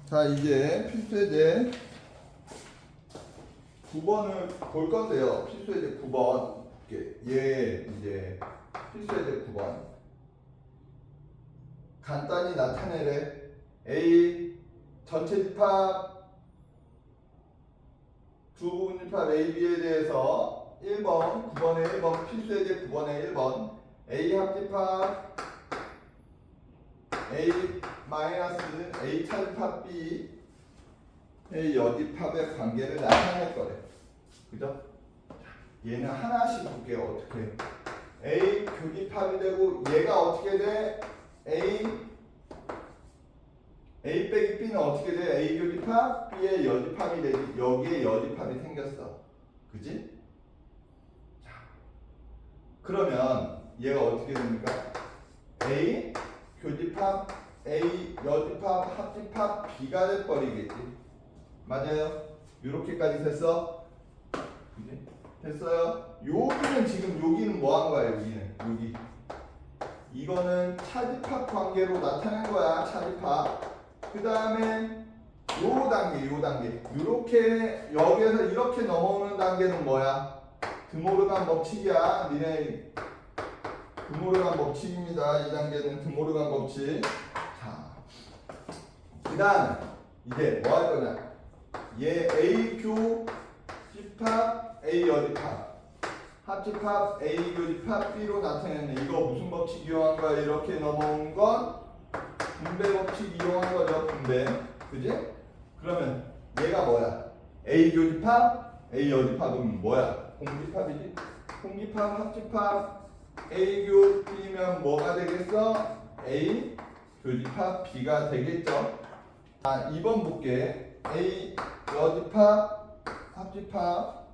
자, 이제 필수예제 9번을 볼 건데요. 필수예제 9번. 이제 필수예제 9번. 간단히 나타내래. A 전체 집합 두 부분 집합 A, B에 대해서 1번, 9번에 1번, 필수예제 9번에 1번 A 합집합 A 마이너스 A 차집합 B 의 여집합의 관계를 나타낼 거래. 그죠? 얘는 하나씩 볼게요. 어떻게 A 교집합이 되고 얘가 어떻게 돼? A 빼기 B는 어떻게 돼? A 교집합 B의 여집합이 되지. 여기에 여집합이 생겼어. 그지? 자, 그러면 얘가 어떻게 됩니까? A 교집합 A 여집합 합집합 B가 돼버리겠지. 맞아요? 요렇게까지 됐어? 그지? 됐어요? 여기는 지금 여기는 뭐 한 거야? 여기 이거는 차집합 관계로 나타낸 거야. 차집합. 그 다음에 요 단계 요렇게 여기에서 이렇게 넘어오는 단계는 뭐야? 드모르간 법칙이야. 니네 드모르간 법칙입니다. 이 단계는 드모르간 법칙. 자, 그 다음에 이제 뭐 할 거냐? 얘 A 교집합 A 여집합 합집합 A 교집합 B로 나타냈네. 이거 무슨 법칙 이용한 거야? 이렇게 넘어온 건 분배 법칙 이용한 거죠. 분배. 그지? 그러면 얘가 뭐야? A 교집합 A 여집합은 뭐야? 공집합이지? 공집합 합집합 A 교 B면 뭐가 되겠어? A 교집합 B가 되겠죠. 자, 2번 볼게. A 여집합 합집합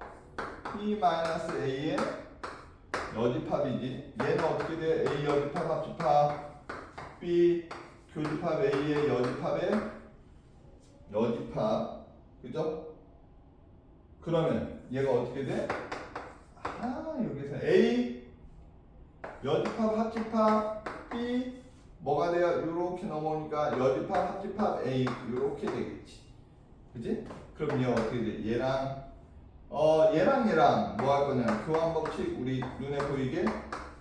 B-A의 여집합이지. 얘는 어떻게 돼? A 여집합 합집합 B 교집합 A의 여집합 그죠? 그러면 얘가 어떻게 돼? 여기서 A 여집합 합집합 B 뭐가 돼요? 이렇게 넘어오니까 여집합 합집합 A 이렇게 되겠지. 그지? 그럼 얘 어떻게 돼? 얘랑 뭐 할 거냐? 교환 법칙 우리 눈에 보이게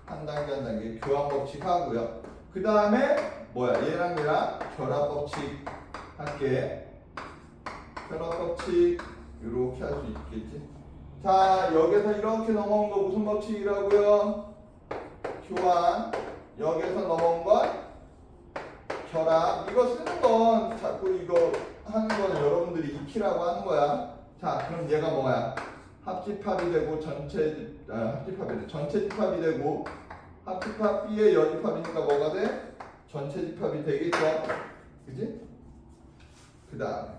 한 단계 교환 법칙 하고요. 그 다음에 뭐야? 얘랑 결합 법칙 할게. 결합 법칙 이렇게 할 수 있겠지. 자, 여기서 이렇게 넘어온 거 무슨 법칙이라고요? 교환. 여기서 넘어온 건 결합. 이거 쓰는 건 자꾸 이거 하는 건 여러분들이 익히라고 하는 거야. 자, 그럼 얘가 뭐야? 합집합이 되고 전체 집합이 되고 합집합 B의 여집합이니까 뭐가 돼? 전체 집합이 되겠죠. 그지? 그 다음에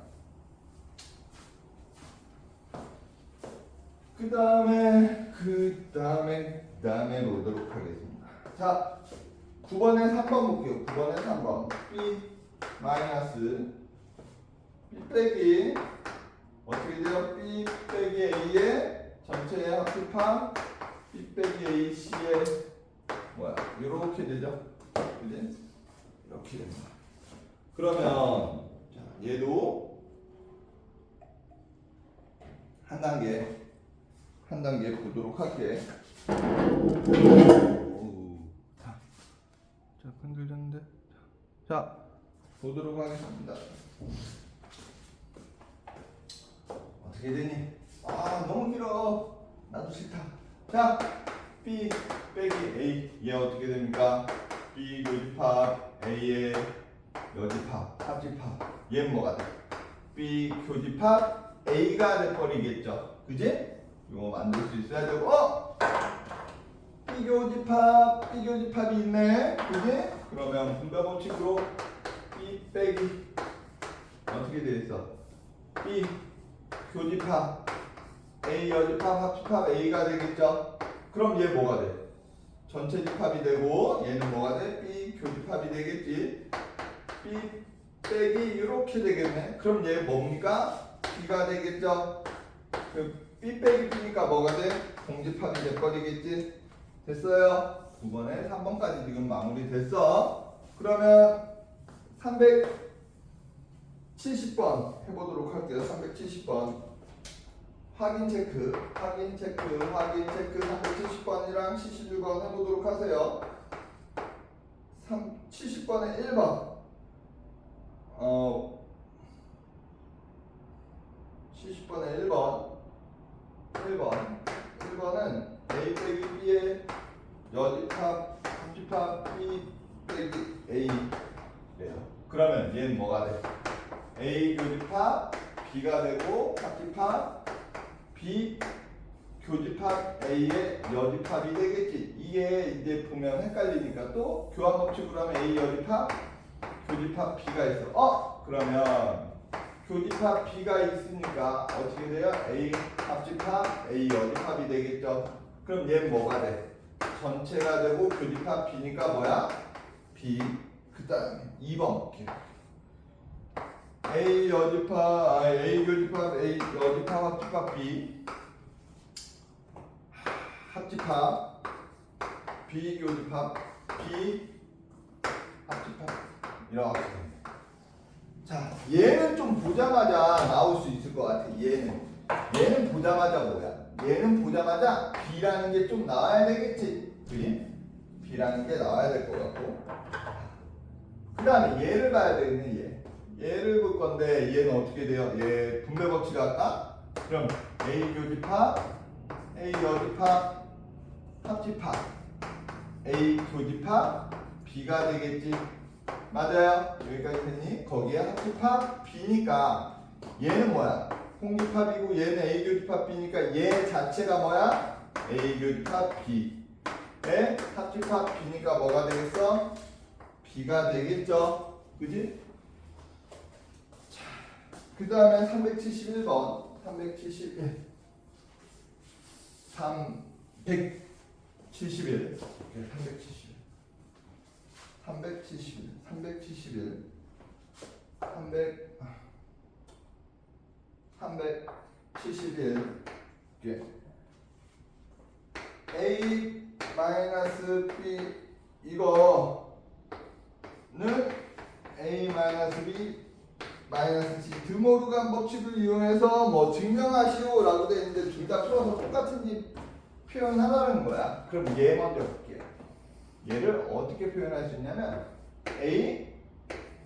보도록 하겠습니다. 자, 9번에 3번 볼게요. 9번에 3번 B 마이너스 B 빼기 어떻게 돼요? B 빼기 A의 전체의 합집합 B 빼기 AC의 뭐야? 이렇게 되죠? 그지? 이렇게 됩니다. 그러면 자, 얘도 한 단계 보도록 할게. 자, 흔들렸는데. 자, 보도록 하겠습니다. 어떻게 되니? 너무 길어. 나도 싫다. 자, B 빼기 A 얘 어떻게 됩니까? B 교집합 A의 여집합 합집합 얘는 뭐가 돼? B 교집합 A가 돼버리겠죠. 그지? 이거 만들 수 있어야 되고 B 교집합이 있네. 그지? 그러면 분배 법칙으로 B 빼기 어떻게 돼 있어? B 교집합 A 여집합 합집합 A가 되겠죠. 그럼 얘 뭐가 돼? 전체 집합이 되고 얘는 뭐가 돼? B 교집합이 되겠지. B 빼기 이렇게 되겠네. 그럼 얘 뭡니까? B가 되겠죠. 그 B 빼기 B니까 뭐가 돼? 공집합이 돼버리겠지. 됐어요? 9번에 3번까지 지금 마무리 됐어. 그러면 70번 해보도록 할게요. 370번 확인 체크 370번이랑 71번 해보도록 하세요. 70번에 1번 70번에 1번은 A 빼기 B의 여집합 합집합 B 빼기 A래요. 그러면 얘는 뭐가 돼? A 교집합 B가 되고 합집합 B 교집합 A의 여집합이 되겠지. 이게 이제 보면 헷갈리니까 또 교환 법칙으로 하면 A 여집합 교집합 B가 있어. 그러면 교집합 B가 있으니까 어떻게 돼요? A 합집합 A 여집합이 되겠죠. 그럼 얘는 뭐가 돼? 전체가 되고 교집합 B니까 뭐야? B. 그 다음에 2번 볼게요. A 여집합 A 교집합 A 여집합 합집합 B 합집합 B 교집합 B 합집합 이렇게. 자, 얘는 좀 보자마자 나올 수 있을 것 같아. 얘는 보자마자 뭐야? 얘는 보자마자 B라는 게 좀 나와야 되겠지. 그지? B라는 게 나와야 될 것 같고. 그 다음에 얘를 봐야 되겠네. 얘를 볼 건데 얘는 어떻게 돼요? 얘 분배 법칙 할까? 그럼 A 교집합 A 여집합 합집합 A 교집합 B가 되겠지. 맞아요? 여기까지 됐니? 거기에 합집합 B니까 얘는 뭐야? 홍집합이고 얘는 A 교집합 B니까 얘 자체가 뭐야? A 교집합 B에 합집합 B니까 뭐가 되겠어? B가 되겠죠? 그지? 자, 그 다음에 371번 371 371 A 마이너스 B 이거는 A 마이너스 B 마이너스 C 드모르간 법칙을 이용해서 뭐 증명하시오 라고 되어 있는데 둘 다 풀어서 똑같은지 표현하라는 거야. 그럼 얘 먼저 볼게요. 얘를 어떻게 표현할 수 있냐면 A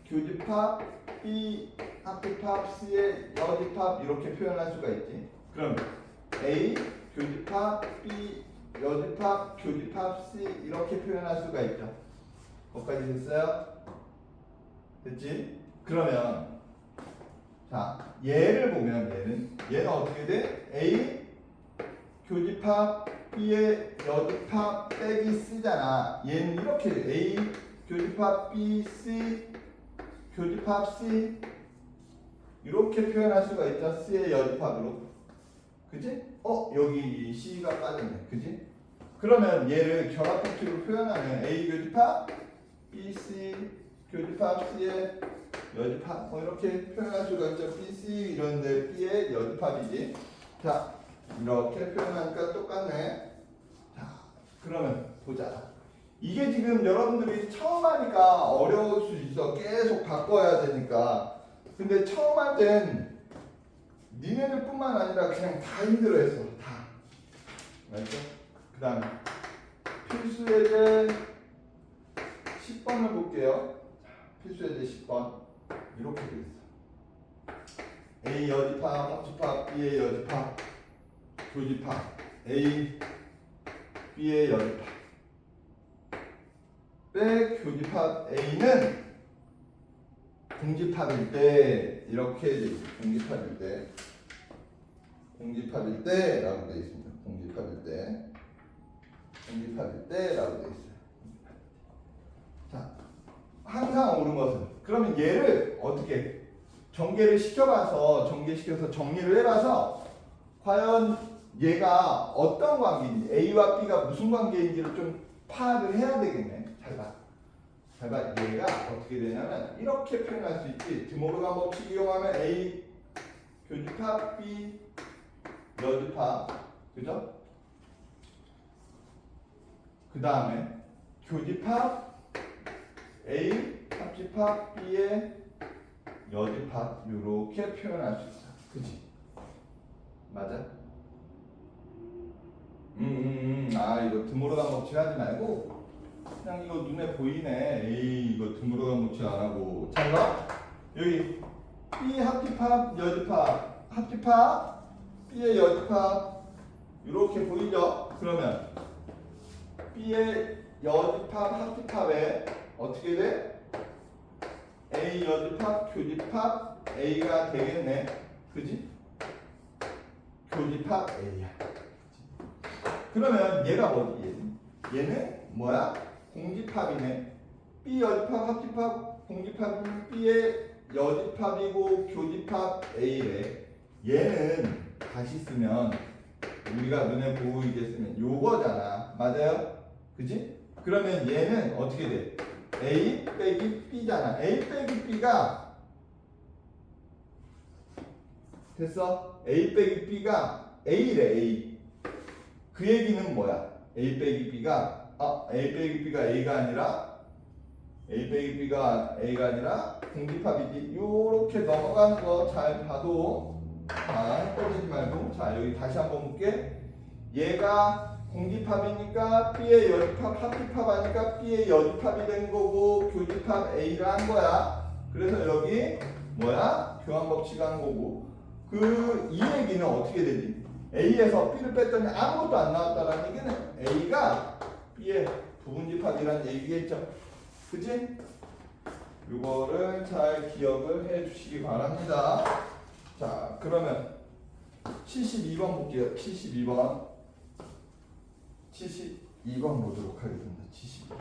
교집합 B 합집합 C의 여집합 이렇게 표현할 수가 있지. 그럼 A 교집합 B 여집합 교집합 C 이렇게 표현할 수가 있죠. 거기까지 됐어요? 됐지? 그러면 자 얘를 보면 얘는 어떻게 돼? A 교집합 B의 여집합 빼기 C잖아. 얘는 이렇게 A 교집합 B C 교집합 C 이렇게 표현할 수가 있죠. C의 여집합으로. 그치? 여기 C가 빠졌네. 그치? 그러면 얘를 결합 법칙으로 표현하면 A 교집합 B C 교집합 C의 여집합 이렇게 표현할 수가 있죠. B C 이런데 B의 여집합이지. 자 이렇게 표현하니까 똑같네. 자 그러면 보자. 이게 지금 여러분들이 처음 하니까 어려울 수 있어. 계속 바꿔야 되니까. 근데 처음 할 땐 니네들 뿐만 아니라 그냥 다 힘들어했어. 다. 알죠? 그 다음에 필수 예제 10번을 볼게요. 필수 예제 10번 이렇게 돼 있어. A 여집합, 합집합, B의 여집합, 교집합, A, B의 여집합. 빼 교집합 A는 공집합일 때 이렇게 돼 있어. 공집합일 때라고 돼 있습니다. 공집합일 때라고 돼 있어요. 자, 항상 옳은 것은 그러면 얘를 어떻게 전개시켜서 정리를 해봐서 과연 얘가 어떤 관계인지 A와 B가 무슨 관계인지를 좀 파악을 해야 되겠네. 잘 봐. 얘가 어떻게 되냐면 이렇게 표현할 수 있지. 드모르간 법칙 이용하면 A 교집합 B 여집합 그죠? 그 다음에 교집합 A 합집합 B의 여집합 이렇게 표현할 수 있어. 그치? 맞아? 이거 드물어간 법칙 하지 말고 그냥 이거 눈에 보이네. 에이, 이거 드물어간 법칙 안 하고. 자, 이거 여기 B 합집합, 여집합, 합집합, B의 여집합 이렇게 보이죠? 그러면 B의 여집합, 합집합에 어떻게 돼? A 여집합, 교집합 A가 되겠네. 그지? 교집합 A야. 그러면 얘가 뭐지? 얘는 뭐야? 공집합이네. B 여집합, 합집합, 공집합은 B의 여집합이고 교집합 A래. 얘는 다시 쓰면 우리가 눈에 보이게 쓰면 요거잖아. 맞아요? 그지? 그러면 얘는 어떻게 돼? A 빼기 B잖아. A 빼기 B가 됐어? A 빼기 B가 A래. A. 그 얘기는 뭐야? A 빼기 B가 A 빼기 B가 A가 아니라 A 빼기 B가 A가 아니라 공집합이지. 요렇게 넘어가는 거 잘 봐도 헷갈리지 말고. 자, 여기 다시 한번 볼게. 얘가 공집합이니까 B의 여집합, 합집합 하니까 B의 여집합이 된 거고 교집합 A를 한 거야. 그래서 여기 뭐야? 교환법칙 한 거고. 이 얘기는 어떻게 되지? A에서 B를 뺐더니 아무것도 안 나왔다라는 얘기는 A가 B의 부분집합이라는 얘기겠죠. 그치? 이거를 잘 기억을 해 주시기 바랍니다. 자, 그러면 72번 볼게요. 72번 보도록 하겠습니다. 72번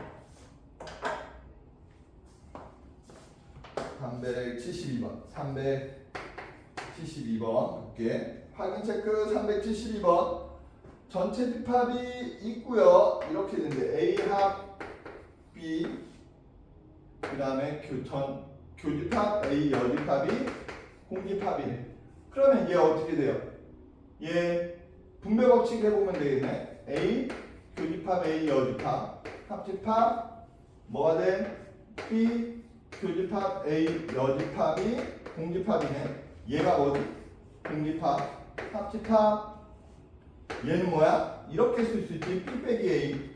372번 볼게. 확인 체크. 372번 전체 집합이 있고요. 이렇게 되는데 A 합 B 그 다음에 교집합 A 여집합이 공집합이래. 그러면 얘 어떻게 돼요? 얘 분배 법칙 해보면 되겠네. A 교집합 A 여집합 합집합 뭐가 돼? B 교집합 A 여집합이 공집합이네. 얘가 뭐지? 공집합 합집합. 얘는 뭐야? 이렇게 쓸 수 있지. B 빼기 A.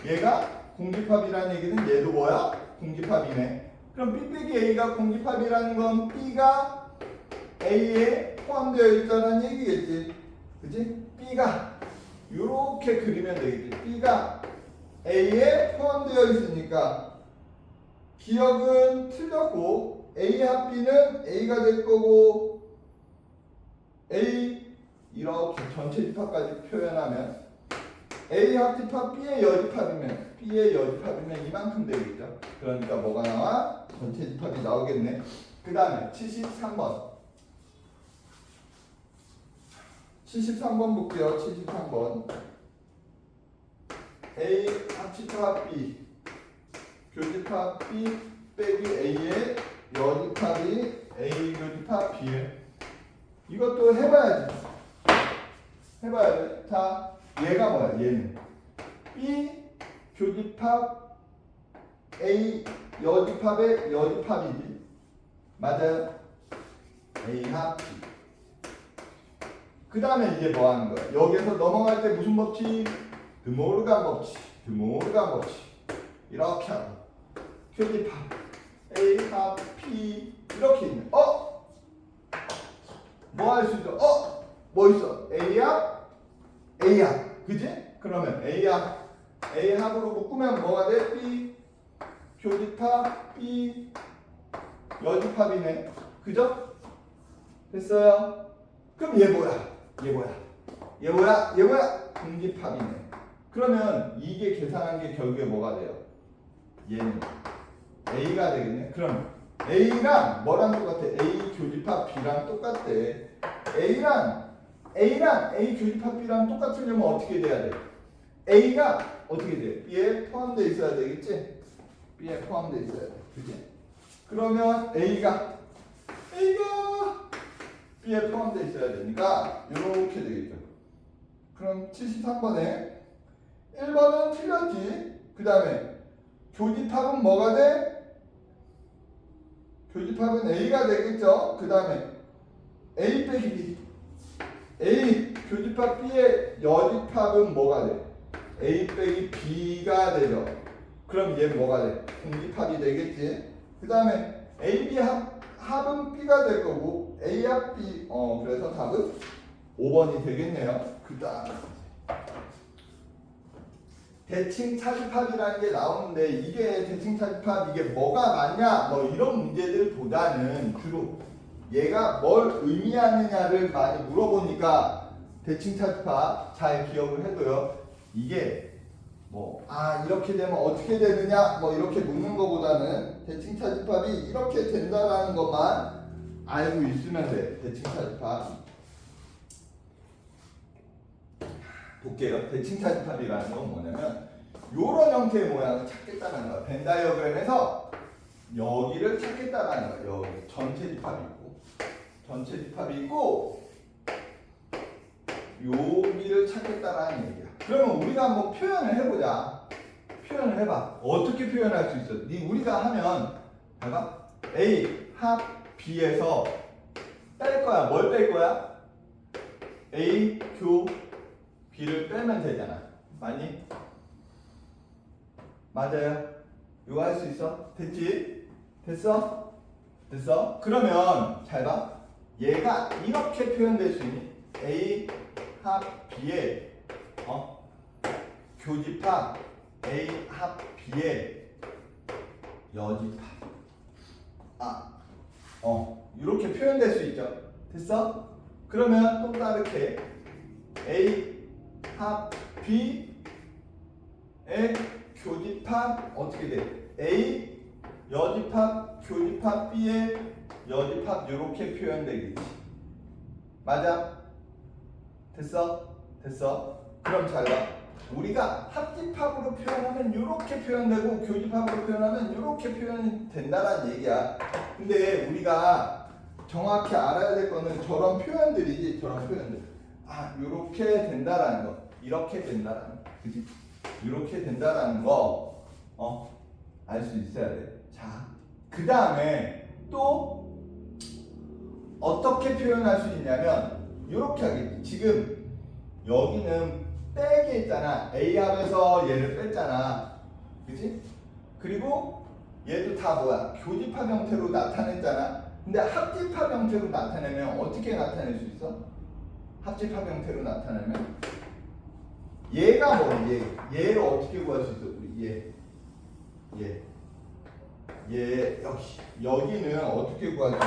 얘가 공집합이라는 얘기는 얘도 뭐야? 공집합이네. 그럼 B 빼기 A가 공집합이라는 건 B가 A에 포함되어 있다는 얘기겠지. 그치? B가 이렇게 그리면 되겠지. B가 A에 포함되어 있으니까 기억은 틀렸고 A 합 B는 A가 될 거고 A 이렇게 전체 집합까지 표현하면 A 합집합 B의 여집합이면 이만큼 되겠죠. 그러니까 뭐가 나와? 전체 집합이 나오겠네. 그 다음에 73번 73번 볼게요. 73번 A 합집합 B 교집합 B 빼기 A의 여집합이 A 교집합 B에 이것도 해봐야 돼. 자, 얘가 뭐야? 얘는 B 교집합 A 여집합의 여집합이지. 맞아요? A 합 B. 그 다음에 이제 뭐 하는 거야? 여기에서 넘어갈 때 무슨 법칙? 드모르간 법칙. 이렇게 하고 교집합 A 합 B 이렇게 있네. 뭐 할 수 있어? 뭐 있어? A 합 그지? 그러면 A 합으로 묶으면 뭐가 돼? B 교집합 B 여집합이네. 그죠? 됐어요? 그럼 얘 뭐야? 공집합이네. 그러면 이게 계산한 게 결국에 뭐가 돼요? 얘는 A가 되겠네. 그럼 A랑 뭐랑 똑같아? A 교집합 B랑 똑같대. A랑 A 교집합 B랑 똑같으려면 어떻게 돼야 돼? A가 어떻게 돼? B에 포함되어 있어야 되겠지? B에 포함되어 있어야 돼. 그치? 그러면 A가 B에 포함되어 있어야 되니까 이렇게 되겠죠. 그럼 73번에 1번은 틀렸지. 그 다음에 교집합은 뭐가 돼? 교집합은 A가 되겠죠. 그 다음에 A 빼기 B. A 교집합 B의 여집합은 뭐가 돼? A 빼기 B가 되죠. 그럼 얘 뭐가 돼? 공집합이 되겠지. 그 다음에 AB 합은 B가 될 거고 A 합 B. 그래서 답은 5번이 되겠네요. 그 다음 대칭 차집합이라는 게 나오는데 이게 대칭 차집합 이게 뭐가 맞냐 뭐 이런 문제들보다는 주로 얘가 뭘 의미하느냐를 많이 물어보니까 대칭 차집합 잘 기억을 해둬요. 이게 뭐 이렇게 되면 어떻게 되느냐 뭐 이렇게 묻는 것보다는 대칭 차집합이 이렇게 된다라는 것만 알고 있으면 돼. 대칭 차집합 볼게요. 대칭 차집합이라는 건 뭐냐면 이런 형태의 모양을 찾겠다는 거야. 벤 다이어그램에서 여기를 찾겠다는 거야. 여기 전체 집합이 있고 전체 집합이 있고 여기를 찾겠다라는 얘기야. 그러면 우리가 한번 표현을 해보자. 표현을 해봐. 어떻게 표현할 수 있어? 우리가 하면 봐봐. A 합 B에서 뺄 거야. 뭘 뺄 거야? A 교 B를 빼면 되잖아. 맞니? 맞아요. 이거 할 수 있어? 됐지? 됐어? 됐어? 그러면 잘 봐. 얘가 이렇게 표현될 수 있니? A 합 B의 교집합 A 합 B의 여집합. 이렇게 표현될 수 있죠. 됐어? 그러면 또 다르게 A 합 B의 교집합 어떻게 돼? A 여집합 교집합 B의 여집합 이렇게 표현되겠지. 맞아? 됐어? 됐어? 그럼 잘 봐. 우리가 합집합으로 표현하면 이렇게 표현되고 교집합으로 표현하면 이렇게 표현이 된다는 얘기야. 근데 우리가 정확히 알아야 될 거는 저런 표현들이지. 저런 표현들. 이렇게 된다라는 거. 이렇게 된다라는 거. 그치? 이렇게 된다라는 거 알 수 있어야 돼. 자, 그 다음에 또 어떻게 표현할 수 있냐면 이렇게 하겠지. 지금 여기는 빼게 있잖아. A합에서 얘를 뺐잖아. 그치? 그리고 얘도 다 뭐야? 교집합 형태로 나타냈잖아. 근데 합집합 형태로 나타내면 어떻게 나타낼 수 있어? 합집합 형태로 나타내면 얘가 뭐 얘를 어떻게 구할 수 있어? 우리 얘 여기는 어떻게 구할 수 있어?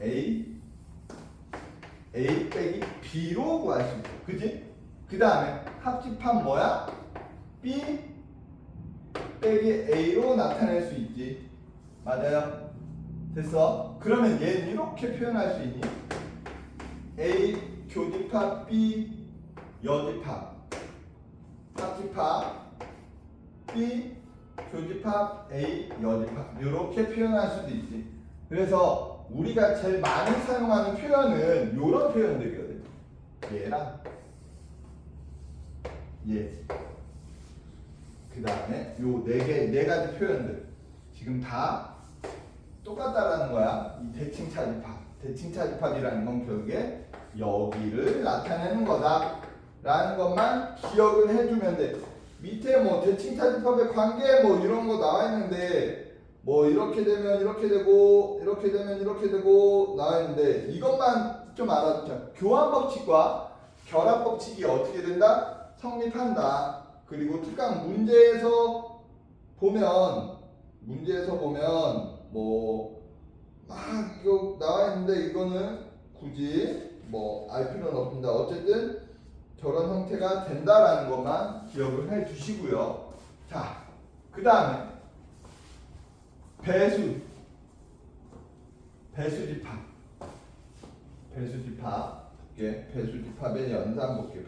A 빼기 B로 구할 수 있어. 그치? 그 다음에 합집합 뭐야? B 빼기 A로 나타낼 수 있지. 맞아요? 됐어? 그러면 얘는 이렇게 표현할 수 있니? A 교집합 B 여집합 합집합 B 교집합 A 여집합 이렇게 표현할 수도 있지. 그래서 우리가 제일 많이 사용하는 표현은 이런 표현들이거든. 얘랑 얘. 그 다음에 요 네 가지 표현들 지금 다 똑같다라는 거야. 이 대칭 차집합. 대칭 차집합이라는 건 결국에 여기를 나타내는 거다 라는 것만 기억을 해주면 돼. 밑에 뭐 대칭 차집합의 관계 뭐 이런 거 나와 있는데 뭐 이렇게 되면 이렇게 되고 이렇게 되면 이렇게 되고 나와 있는데 이것만 좀 알아두자. 교환 법칙과 결합 법칙이 어떻게 된다? 성립한다. 그리고 특강 문제에서 보면 뭐 이거 나와 있는데 이거는 굳이 뭐 알 필요는 없습니다. 어쨌든 저런 형태가 된다라는 것만 기억을 해 주시고요. 자, 그 다음에 배수집합 볼게. 배수집합의 연산 볼게.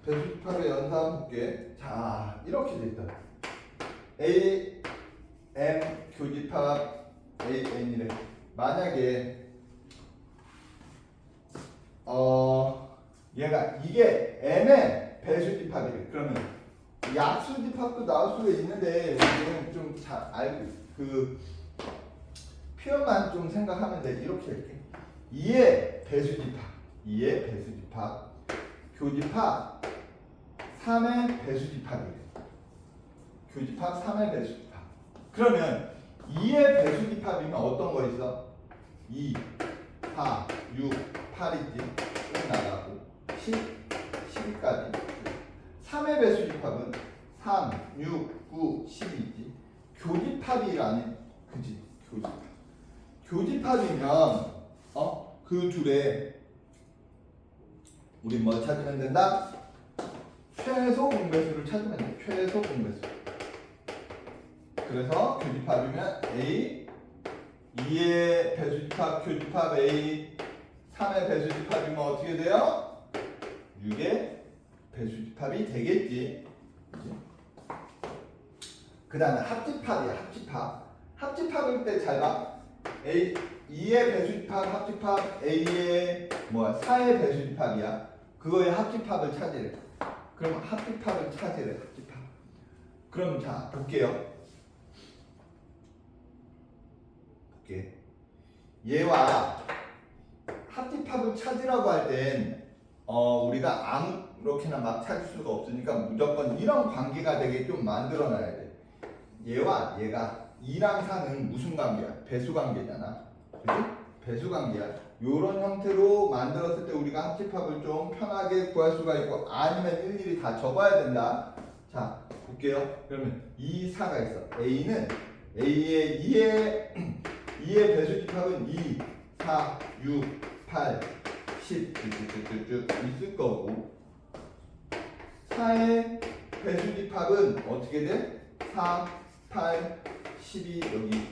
배수집합의 연산 볼게. 자, 이렇게 돼 있다. A, M 교집합 A, N이래. 만약에 얘가 이게 M의 배수집합이래. 그러면 약수 집합도 나올 수가 있는데 우리는 좀 잘 알고 그 표현만 좀 생각하면 돼. 이렇게 할게. 2의 배수집합, 2의 배수집합, 교집합 3의 배수집합이래. 교집합 3의 배수집합. 그러면 2의 배수집합이면 어떤 거 있어? 2, 4, 6, 8이지. 쭉 나가고 10, 12까지. 3의 배수집합은 3, 6, 9, 10이지. 교집합이라는 그지? 교집합. 교집합이면 그 둘에 우리 뭐 찾으면 된다? 최소 공배수를 찾으면 돼. 최소 공배수. 그래서 교집합이면 A, 2의 배수집합, 교집합 A, 3의 배수집합이면 어떻게 돼요? 6의 배수집합이 되겠지. 그 다음에 합집합이야. 합집합. 합집합일 때 잘 봐. A, 2의 배수집합, 합집합, A의 4의 배수집합이야. 그거의 합집합을 찾으래. 그럼 합집합을 찾으래. 합집합. 그럼 자 볼게요. 볼게. 얘와 합집합을 찾으라고 할 땐 우리가 아무렇게나 막 찾을 수가 없으니까 무조건 이런 관계가 되게 좀 만들어놔야 돼. 얘와 얘가 2랑 4는 무슨 관계야? 배수 관계잖아. 그치? 배수 관계야. 요런 형태로 만들었을 때 우리가 합집합을 좀 편하게 구할 수가 있고 아니면 일일이 다 적어야 된다. 자, 볼게요. 그러면 2, 4가 있어. A는 A의 2의 배수집합은 2, 4, 6, 8, 10 쭉쭉쭉쭉 있을 거고 4의 배수집합은 어떻게 돼? 4, 8, 12 여기 12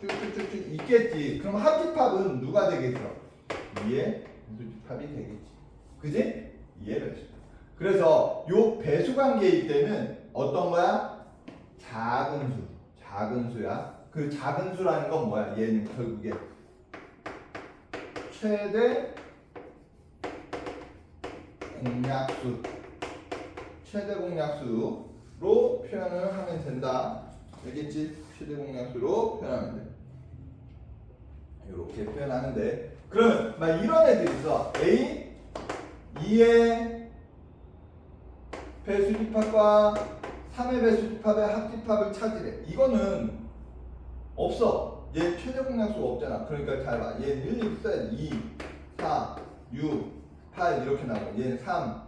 쭉쭉쭉쭉 있겠지. 그럼 합집합은 누가 되겠어? 2의 배수집합이 되겠지. 그지? 2의 배수집합. 그래서 요 배수관계일 때는 어떤 거야? 작은 수. 작은 수야. 그 작은 수라는 건 뭐야? 얘는 결국에 최대 공약수. 최대 공약수로 표현을 하면 된다. 알겠지? 최대 공약수로 표현하면 돼. 이렇게 표현하는데 그러면 막 이런 애들이 있어. A 2의 배수집합과 3의 배수집합의 합집합을 찾으래. 이거는 없어. 얘 최대 공약수가 없잖아. 그러니까 잘 봐. 얘는 1, 2 써야 돼. 2, 4, 6, 8 이렇게 나오고 얘는 3,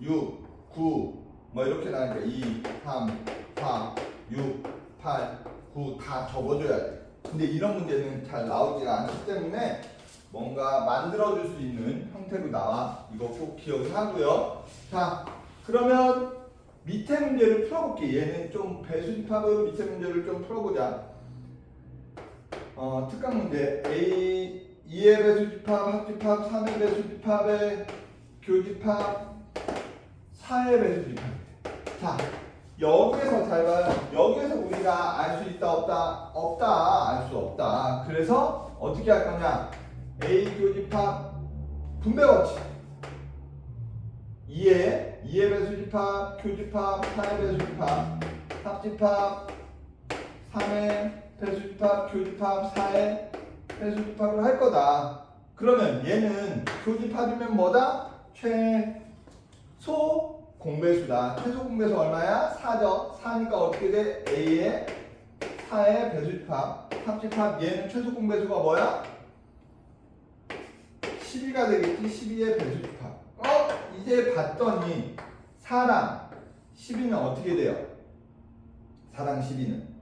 6, 9 이렇게 나오니까 2, 3, 4, 6, 8, 9 다 적어줘야 돼. 근데 이런 문제는 잘 나오지가 않기 때문에 뭔가 만들어줄 수 있는 형태로 나와. 이거 꼭 기억을 하고요. 자, 그러면 밑에 문제를 풀어볼게. 얘는 좀 배수집합은 밑에 문제를 좀 풀어보자. 특강 문제. A 2의 배수집합, 합집합, 3의 배수집합의 교집합, 4의 배수집합. 자, 여기에서 잘 봐요. 여기에서 우리가 알 수 있다 없다? 없다. 알 수 없다. 그래서 어떻게 할 거냐? A 교집합 분배 법칙. 2의 배수집합, 교집합, 4의 배수집합, 합집합, 3의 배수집합, 교집합, 4의 배수집합을 할 거다. 그러면 얘는 교집합이면 뭐다? 최소 공배수다. 최소 공배수 얼마야? 4죠. 4니까 어떻게 돼? A의 4의 배수집합, 합집합. 얘는 최소 공배수가 뭐야? 12가 되겠지. 12의 배수집합. 이제 봤더니 4랑 12는 어떻게 돼요? 4랑 12는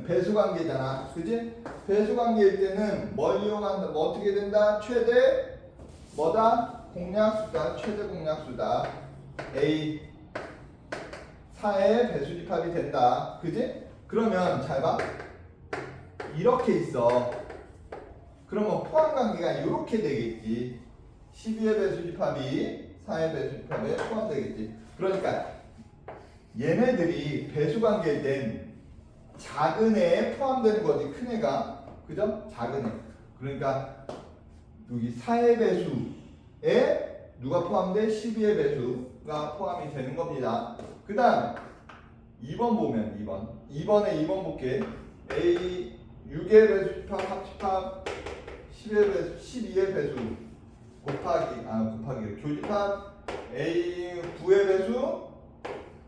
배수관계잖아. 그지? 배수관계일 때는 뭘 이용한다? 어떻게 된다? 최대 뭐다? 공약수다. 최대 공약수다. A 4의 배수집합이 된다. 그지? 그러면 잘 봐. 이렇게 있어. 그러면 포함관계가 이렇게 되겠지. 12의 배수집합이 4의 배수집합에 포함되겠지. 그러니까 얘네들이 배수관계일 땐 작은 애에 포함되는 거지. 큰 애가. 그죠? 작은 애. 그러니까 여기 4의 배수에 누가 포함돼? 12의 배수. 배수가 포함이 되는 겁니다. 그 다음에 2번 보면 2번에 2번 볼게. A 6의 배수 집합 합집합 10의 배수 12의 배수 곱하기 교집합 A 9의 배수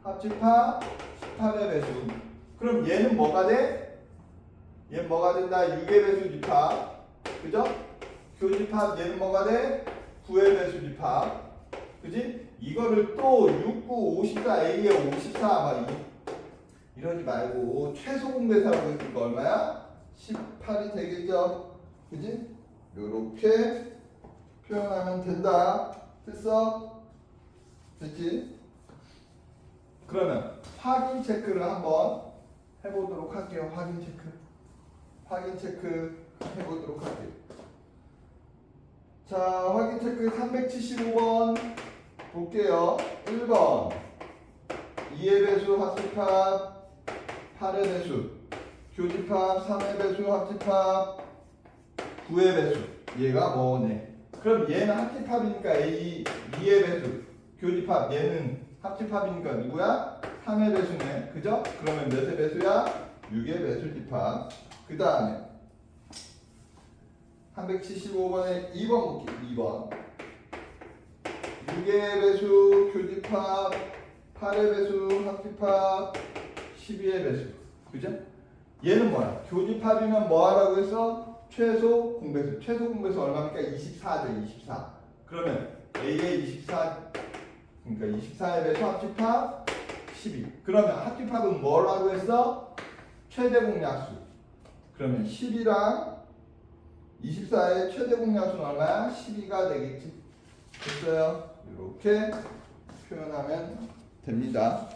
합집합 18의 배수. 그럼 얘는 뭐가 돼? 얘는 뭐가 된다? 6의 배수 집합. 그죠? 교집합 얘는 뭐가 돼? 9의 배수 집합. 그지? 이거를 또 6, 9, 54, A에 54 막 이러지 말고 최소 공배사라고 했으니까 얼마야? 18이 되겠죠? 그지? 요렇게 표현하면 된다. 됐어? 됐지? 그러면 확인 체크를 한번 해보도록 할게요. 확인 체크 해보도록 할게요. 자, 확인 체크 375번 볼게요. 1번 2의 배수 합집합 8의 배수 교집합 3의 배수 합집합 9의 배수. 얘가 뭐네? 그럼 얘는 합집합이니까 A 2의 배수 교집합 얘는 합집합이니까 누구야? 3의 배수네. 그죠? 그러면 몇의 배수야? 6의 배수 집합. 그 다음에 375번에 2번 볼게요. 2번 6의 배수 교집합 8의 배수 합집합 12의 배수. 그죠? 얘는 뭐야? 교집합이면 뭐 하라고 했어? 최소 공배수. 최소 공배수 얼마입니까? 24죠. 24. 그러면 A의 24 그러니까 24의 배수 합집합 12. 그러면 합집합은 뭐라고 했어? 최대 공약수. 그러면 10이랑 24의 최대 공약수는 얼마야? 12가 되겠지. 됐어요? 이렇게 표현하면 됩니다.